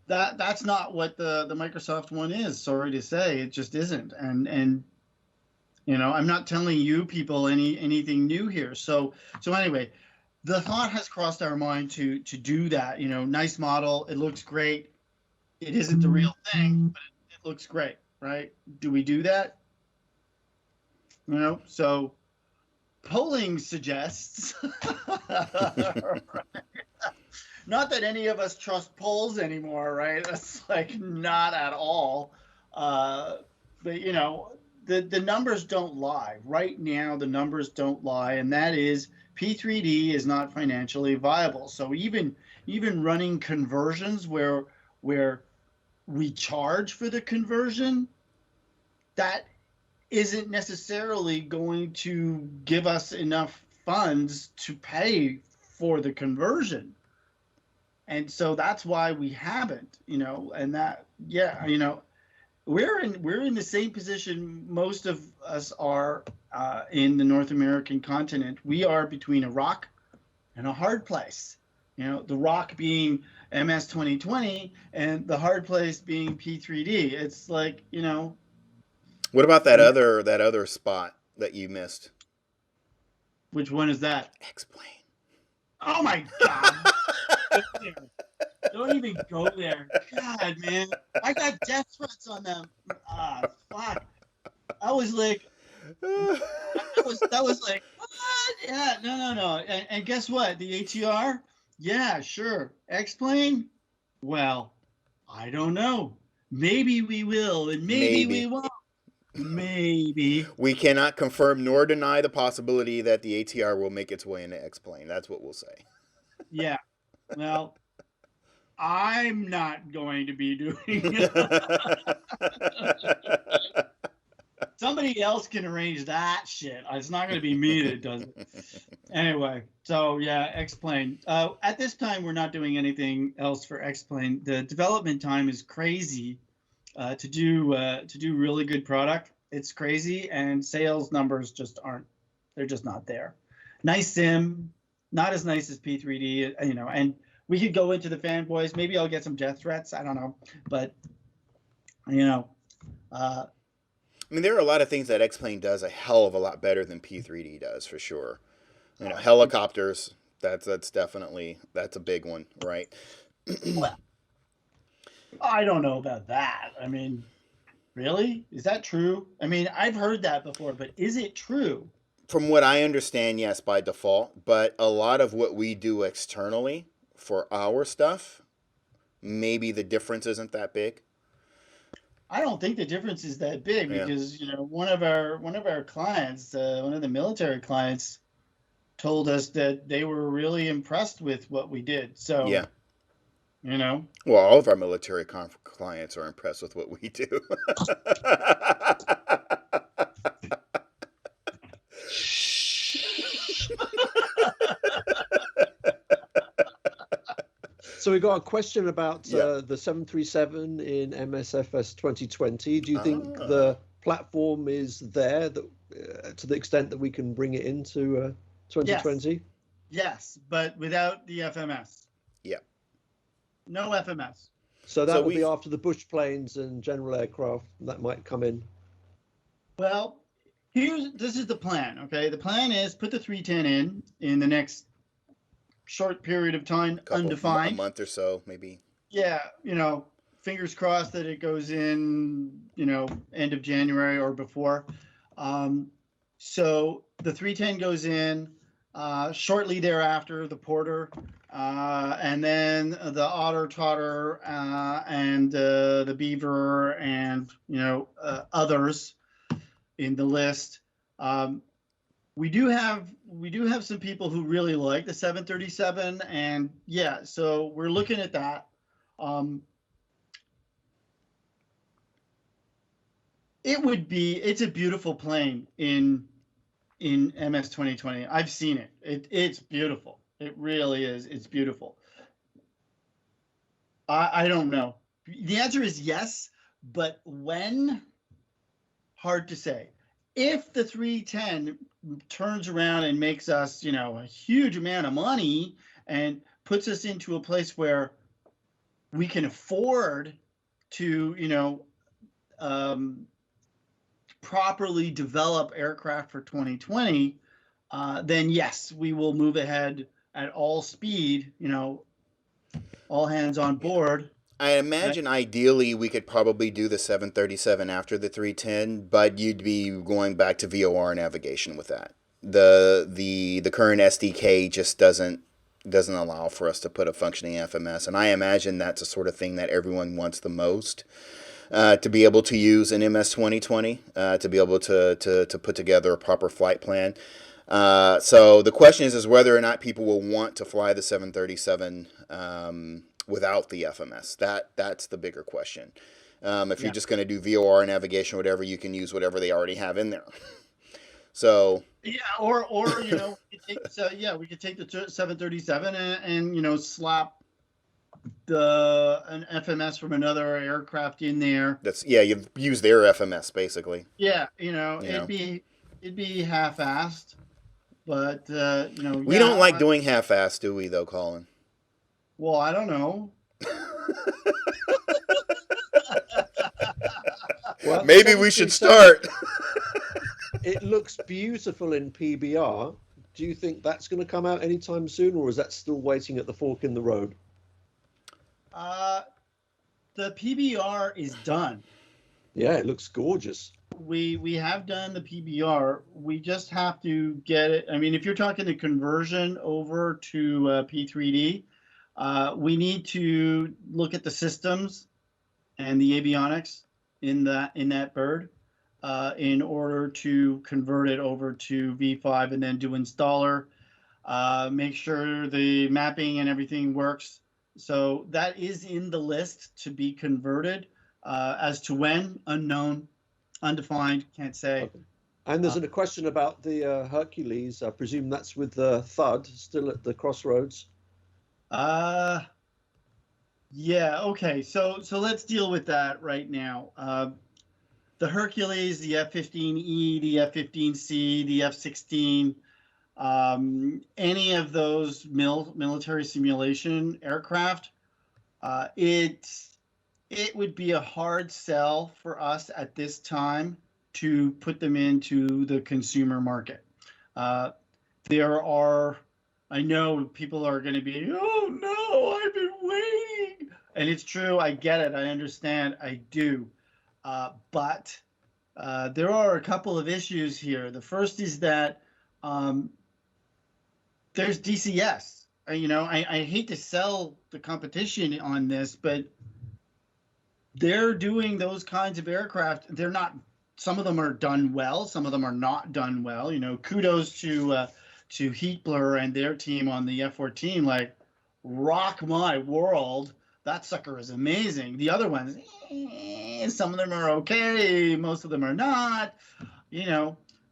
that's not what the Microsoft one is. Sorry to say, it just isn't. And I'm not telling you people anything new here. So anyway, the thought has crossed our mind to do that. Nice model. It looks great. It isn't the real thing, but it looks great, right? Do we do that? So polling suggests, not that any of us trust polls anymore, right? That's like not at all. But the numbers don't lie. Right now, the numbers don't lie, and that is P3D is not financially viable. So even running conversions where we charge for the conversion, that isn't necessarily going to give us enough funds to pay for the conversion. And so that's why we haven't, and that, we're in the same position most of us are in the North American continent. We are between a rock and a hard place. The rock being MS 2020 and the hard place being P3D. It's like, What about that other spot that you missed? Which one is that? Explain. Oh my God. Don't even go there. God, man. I got death threats on them. Fuck. I was like, that was like, what? Yeah, no. And guess what? The ATR? Yeah, sure. Explain? Well, I don't know. Maybe we will, and maybe we won't. Maybe. We cannot confirm nor deny the possibility that the ATR will make its way into Explain. That's what we'll say. Yeah. Well, I'm not going to be doing it. Somebody else can arrange that shit. It's not going to be me that does it. Anyway, so yeah, X-Plane. At this time, we're not doing anything else for X-Plane. The development time is crazy to do really good product. It's crazy, and sales numbers just aren't. They're just not there. Nice sim, not as nice as P3D, and we could go into the fanboys. Maybe I'll get some death threats. I don't know, but I mean, there are a lot of things that X-Plane does a hell of a lot better than P3D does, for sure. Helicopters, that's definitely, that's a big one, right? Well, I don't know about that. I mean, really? Is that true? I mean, I've heard that before, but is it true? From what I understand, yes, by default. But a lot of what we do externally for our stuff, maybe the difference isn't that big. I don't think the difference is that big Yeah. because one of our clients, one of the military clients, told us that they were really impressed with what we did. So Yeah. Well, all of our military clients are impressed with what we do. So we got a question about the 737 in MSFS 2020. Do you think the platform is there that, to the extent that we can bring it into 2020? Yes, but without the FMS. Yeah. No FMS. So that will be after the bush planes and general aircraft that might come in. Well, this is the plan. Okay, the plan is put the 310 in the next short period of time, undefined, a month or so, maybe. Yeah, fingers crossed that it goes in, end of January or before. So the 310 goes in. Shortly thereafter, the Porter, and then the Otter Totter, and the Beaver, and others in the list. We do have some people who really like the 737, and yeah, so we're looking at that. It's a beautiful plane in MS 2020. I've seen it. It's beautiful. It really is. It's beautiful. I don't know. The answer is yes, but when? Hard to say. If the 310 turns around and makes us, a huge amount of money and puts us into a place where we can afford to, properly develop aircraft for 2020, then yes, we will move ahead at all speed, all hands on board. I imagine ideally we could probably do the 737 after the 310, but you'd be going back to VOR navigation with that. The current SDK just doesn't allow for us to put a functioning FMS, and I imagine that's the sort of thing that everyone wants the most. To be able to use in MS 2020, to be able to put together a proper flight plan. So the question is whether or not people will want to fly the 737 without the FMS. That's the bigger question. If you're just going to do VOR navigation or whatever, you can use whatever they already have in there. So yeah, or we could take the 737 and slap an FMS from another aircraft in there. You use their FMS basically. Yeah, it'd be half-assed, but we don't like doing half-assed, do we though, Colin? Well, I don't know. Well, maybe we should start. It looks beautiful in PBR. Do you think that's going to come out anytime soon, or is that still waiting at the fork in the road? The PBR is done. Yeah, it looks gorgeous. We have done the PBR. We just have to get it. I mean, if you're talking the conversion over to P3D, we need to look at the systems and the avionics in that bird in order to convert it over to V5 and then do installer. Make sure the mapping and everything works. So that is in the list to be converted. As to when, unknown. Undefined, can't say. Okay. And there's a question about the Hercules. I presume that's with the Thud still at the crossroads. Yeah, okay. So let's deal with that right now. The Hercules, the F-15E, the F-15C, the F-16, any of those military simulation aircraft, it would be a hard sell for us at this time to put them into the consumer market. I know people are going to be, oh no, I've been waiting. And it's true. I get it. I understand. I do. But there are a couple of issues here. The first is that there's DCS. I hate to sell the competition on this, but they're doing those kinds of aircraft. They're not. Some of them are done well. Some of them are not done well. Kudos to Heatblur and their team on the F-14. Like, rock my world. That sucker is amazing. The other ones, some of them are okay. Most of them are not.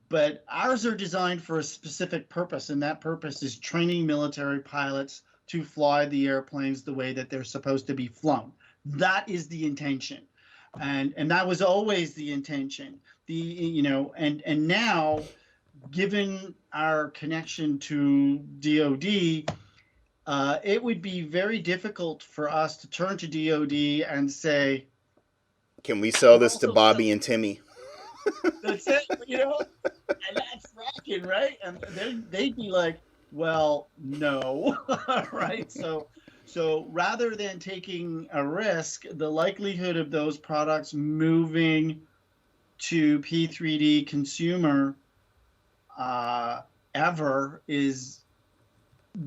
But ours are designed for a specific purpose, and that purpose is training military pilots to fly the airplanes the way that they're supposed to be flown. That is the intention, and that was always the intention. And now, given our connection to DoD, it would be very difficult for us to turn to DoD and say, "Can we sell this to Bobby and Timmy?" That's it, and that's rocking, right? And they'd be like, well, no, right? So rather than taking a risk, the likelihood of those products moving to P3D consumer ever is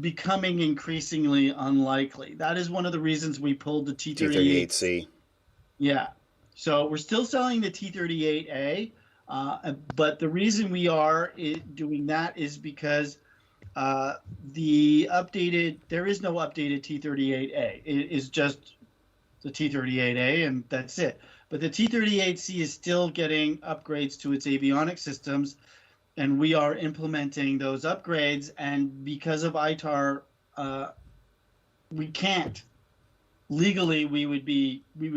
becoming increasingly unlikely. That is one of the reasons we pulled the T-38C. Yeah. So we're still selling the T-38A, but the reason we are doing that is because there is no updated T-38A. It is just the T-38A, and that's it. But the T-38C is still getting upgrades to its avionics systems, and we are implementing those upgrades. And because of ITAR, we can't. Legally, we would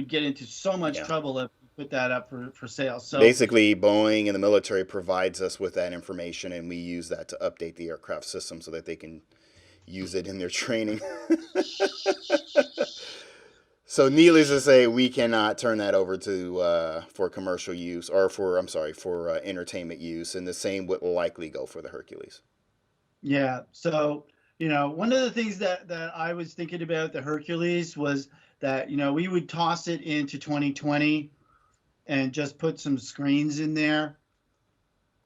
get into so much trouble if we put that up for sale. So basically, Boeing and the military provides us with that information, and we use that to update the aircraft system so that they can use it in their training. So needless to say, we cannot turn that over to for commercial use or for entertainment use, and the same would likely go for the Hercules. Yeah. So one of the things that I was thinking about the Hercules was that we would toss it into 2020 and just put some screens in there,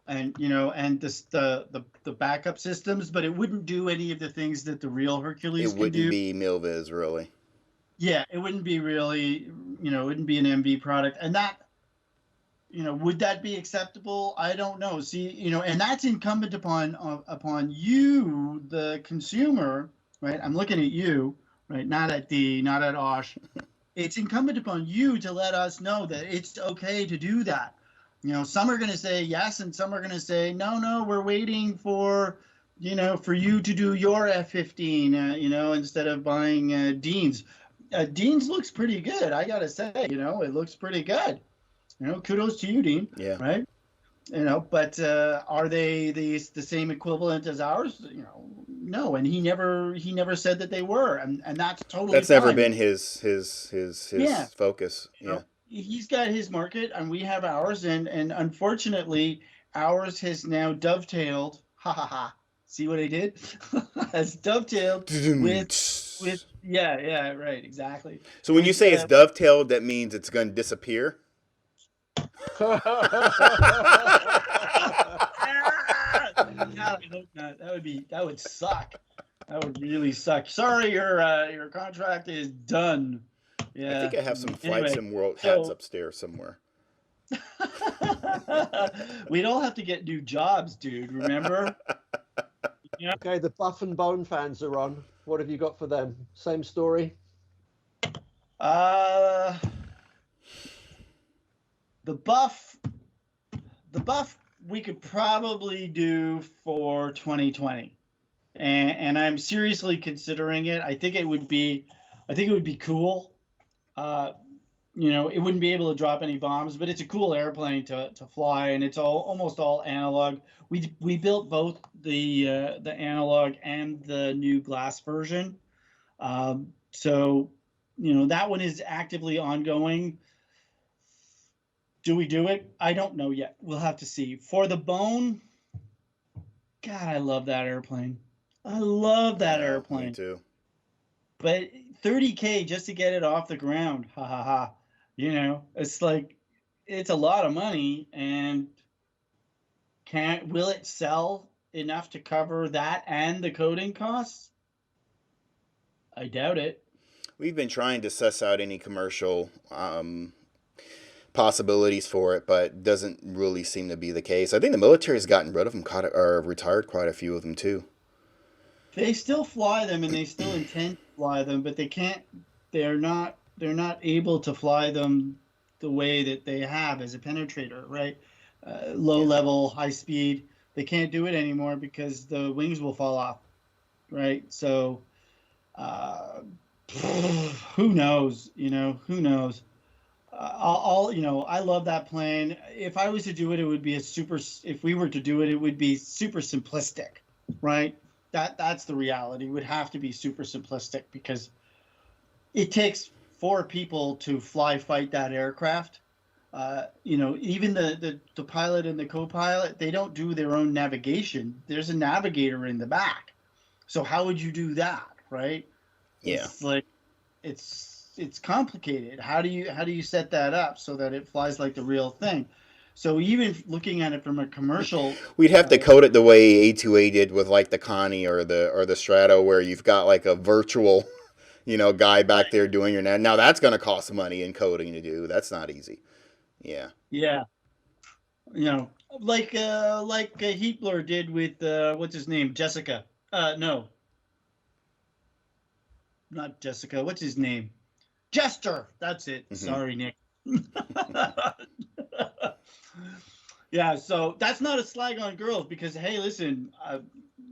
and and the backup systems, but it wouldn't do any of the things that the real Hercules It wouldn't be Milviz, really. Yeah, it wouldn't be really, it wouldn't be an MV product. And that, would that be acceptable? I don't know. See, and that's incumbent upon you, the consumer, right? I'm looking at you, right? Not at Osh. It's incumbent upon you to let us know that it's okay to do that. Some are going to say yes, and some are going to say, no, we're waiting for, for you to do your F-15, instead of buying Dean's. Dean's looks pretty good, I gotta say. It looks pretty good. Kudos to you, Dean. Yeah. Right. But are they the same equivalent as ours? No. And he never said that they were, and that's totally. That's never been his focus. Yeah. He's got his market, and we have ours, and unfortunately, ours has now dovetailed. Ha ha ha. See what I did? Has dovetailed with yeah, right, exactly. So when you say it's dovetailed, that means it's going to disappear? God, I hope not. That would suck. That would really suck. Sorry, your contract is done. Yeah. I think I have some Flight Sim World hats upstairs somewhere. We'd all have to get new jobs, dude. Remember? Yeah. Okay, the Buff and Bone fans are on. What have you got for them? Same story? The Buff buff we could probably do for 2020, and I'm seriously considering it. I think it would be cool. It wouldn't be able to drop any bombs, but it's a cool airplane to fly, and it's almost all analog. We built both the analog and the new glass version. So that one is actively ongoing. Do we do it? I don't know yet. We'll have to see. For the bone, God, I love that airplane. I love that airplane. Me too. But $30K just to get it off the ground, ha ha ha. It's like, it's a lot of money, and will it sell enough to cover that and the coding costs? I doubt it. We've been trying to suss out any commercial possibilities for it, but doesn't really seem to be the case. I think the military's gotten rid of them, or retired quite a few of them too. They still fly them, and they still intend to fly them, but they can't. They're not able to fly them the way that they have as a penetrator, right? Low level, high speed. They can't do it anymore because the wings will fall off, right? So, who knows? Who knows? I love that plane. If I was to do it, it would be if we were to do it, it would be super simplistic, right? That's the reality. It would have to be super simplistic because it takes 4 people to fight that aircraft. Even the pilot and the co-pilot, they don't do their own navigation. There's a navigator in the back. So how would you do that, right? Yeah. It's like, it's complicated. How do you set that up so that it flies like the real thing? So even looking at it from a commercial, we'd have to code it the way A2A did with like the Connie or the Strato, where you've got like a virtual, guy back there doing your net. Now that's going to cost money in coding to do. That's not easy. Yeah. Yeah. Like Heatblur did with what's his name, Jessica. No. Not Jessica. What's his name? Jester. That's it. Mm-hmm. Sorry, Nick. Yeah, so that's not a slag on girls because, hey, listen,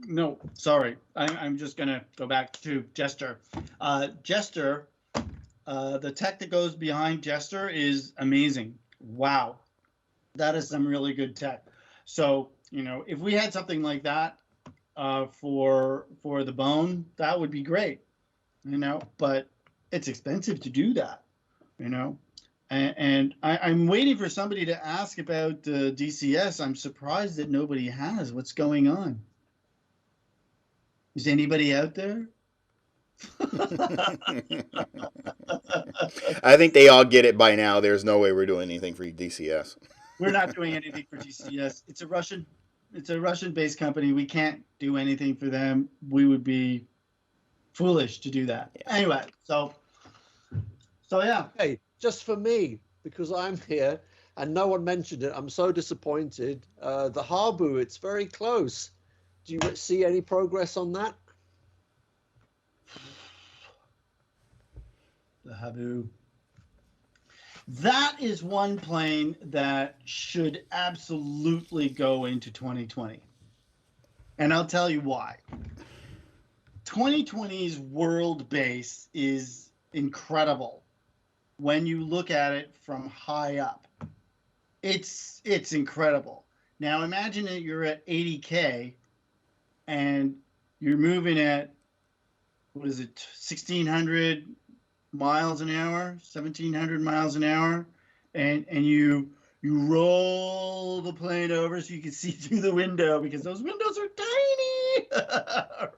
no, sorry. I'm just going to go back to Jester. Jester, the tech that goes behind Jester is amazing. Wow. That is some really good tech. So, if we had something like that for the bone, that would be great, but it's expensive to do that, And I'm waiting for somebody to ask about DCS. I'm surprised that nobody has. What's going on? Is anybody out there? I think they all get it by now. There's no way we're doing anything for DCS. We're not doing anything for DCS. It's a Russian-based company. We can't do anything for them. We would be foolish to do that. Yeah. Anyway, so yeah. Hey, just for me, because I'm here and no one mentioned it, I'm so disappointed. The Habu, it's very close. Do you see any progress on that? The Habu. That is one plane that should absolutely go into 2020. And I'll tell you why. 2020's world base is incredible when you look at it from high up. It's incredible. Now imagine that you're at 80K and you're moving at, 1,600 miles an hour, 1,700 miles an hour, and you roll the plane over so you can see through the window because those windows are tiny,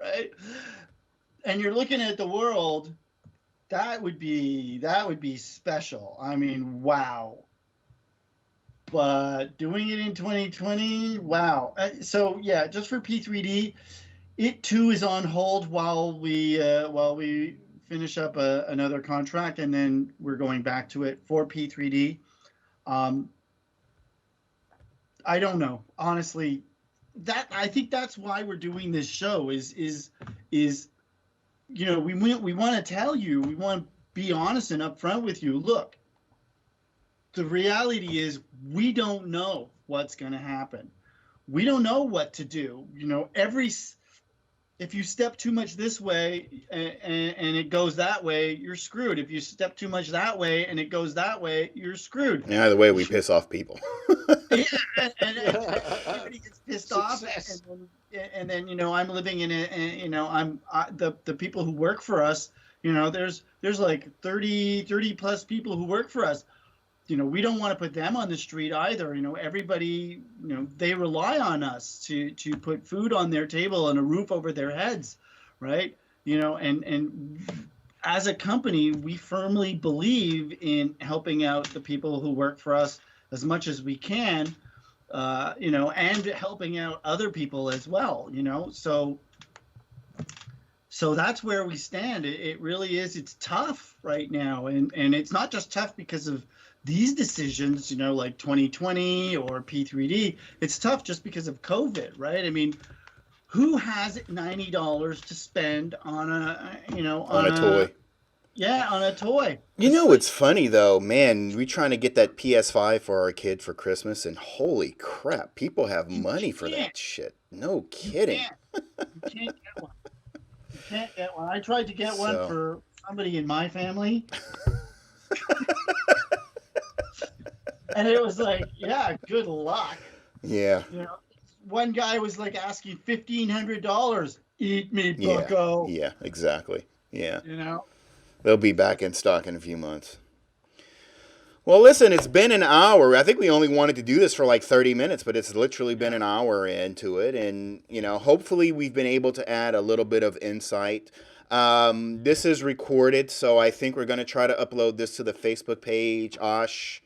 right? And you're looking at the world. That would be special. I mean, wow. But doing it in 2020, wow. So yeah, just for P3D, it too is on hold while we finish up another contract, and then we're going back to it for P3D. I don't know, honestly. I think that's why we're doing this show. Is we want to tell you, we want to be honest and upfront with you. Look, the reality is we don't know. what's going to happen. We don't know what to do. If you step too much this way and it goes that way, you're screwed. If you step too much that way and it goes that way, you're screwed. And either way, we piss off people. Yeah, and everybody gets pissed off, and then I'm living in it, and the people who work for us. There's like 30 plus people who work for us. We don't want to put them on the street either. Everybody, they rely on us to put food on their table and a roof over their heads, right? And as a company, we firmly believe in helping out the people who work for us as much as we can, and helping out other people as well, So that's where we stand. It really is. It's tough right now. And it's not just tough because of these decisions, like 2020 or P3D. It's tough just because of COVID, right? I mean, who has $90 to spend on a toy? Yeah, on a toy. It's funny though, man. We're trying to get that PS5 for our kid for Christmas, and holy crap, people have money for that shit. No kidding. You can't get one. You can't get one. I tried to get one for somebody in my family. And it was like, yeah, good luck. Yeah. One guy was like asking $1,500. Eat me, bucko. Yeah, exactly. Yeah. They'll be back in stock in a few months. Well, listen, it's been an hour. I think we only wanted to do this for like 30 minutes, but it's literally been an hour into it. And, hopefully we've been able to add a little bit of insight. This is recorded, so I think we're going to try to upload this to the Facebook page. Osh,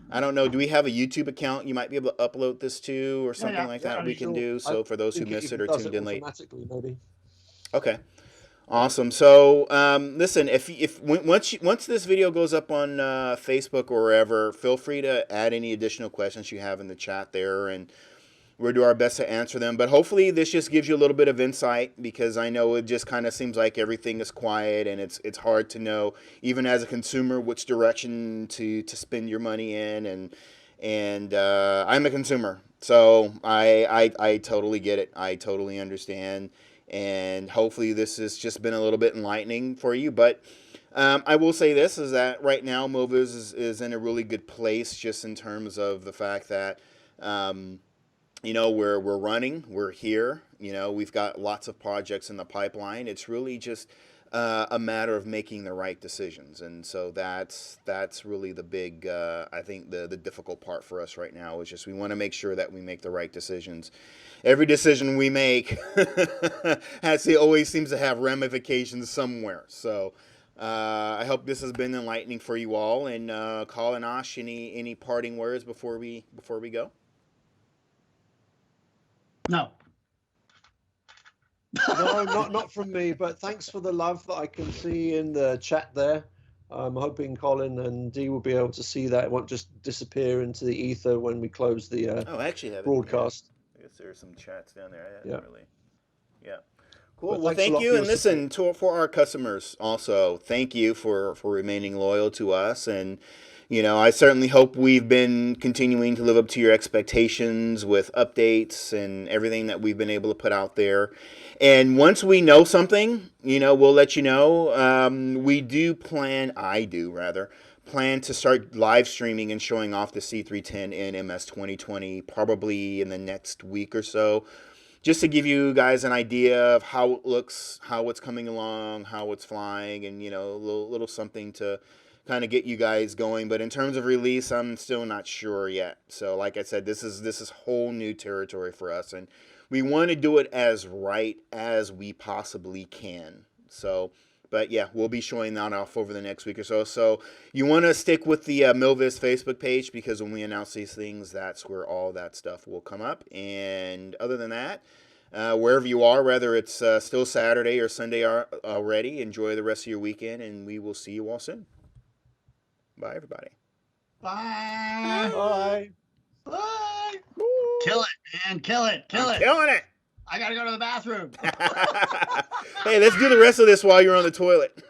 I don't know. Do we have a YouTube account you might be able to upload this to or something like that we can do? So for those who missed it or tuned in late. Maybe. Okay. Awesome. So, listen, once this video goes up on Facebook or wherever, feel free to add any additional questions you have in the chat there, and we'll do our best to answer them. But hopefully this just gives you a little bit of insight, because I know it just kind of seems like everything is quiet, and it's hard to know, even as a consumer, which direction to spend your money in. And I'm a consumer, so I totally get it. I totally understand. And hopefully this has just been a little bit enlightening for you. But I will say this, is that right now Milviz is in a really good place, just in terms of the fact that, we're running, we're here, we've got lots of projects in the pipeline. It's really just a matter of making the right decisions. And so that's really the big, I think the difficult part for us right now is just we want to make sure that we make the right decisions. Every decision we make always seems to have ramifications somewhere. So I hope this has been enlightening for you all. And Colin, Osh, any parting words before we go? No. No, not from me, but thanks for the love that I can see in the chat there. I'm hoping Colin and Dee will be able to see that. It won't just disappear into the ether when we close the I actually have broadcast. I guess there are some chats down there. I yeah. Really. Yeah. Cool. But well, thank you. And listen, for our customers also, thank you for remaining loyal to us. And, I certainly hope we've been continuing to live up to your expectations with updates and everything that we've been able to put out there. And once we know something, we'll let you know. I do plan to start live streaming and showing off the C310 in MS 2020 probably in the next week or so, just to give you guys an idea of how it looks, how it's coming along, how it's flying, and a little something to kind of get you guys going. But in terms of release, I'm still not sure yet. So like I said, this is whole new territory for us, and we want to do it as right as we possibly can. So, but yeah, we'll be showing that off over the next week or so. So you want to stick with the Milviz Facebook page, because when we announce these things, that's where all that stuff will come up. And other than that, wherever you are, whether it's still Saturday or Sunday already, enjoy the rest of your weekend, and we will see you all soon. Bye, everybody. Bye. Bye. Bye. Kill it, man. Kill it. I'm killing it. I got to go to the bathroom. Hey, let's do the rest of this while you're on the toilet.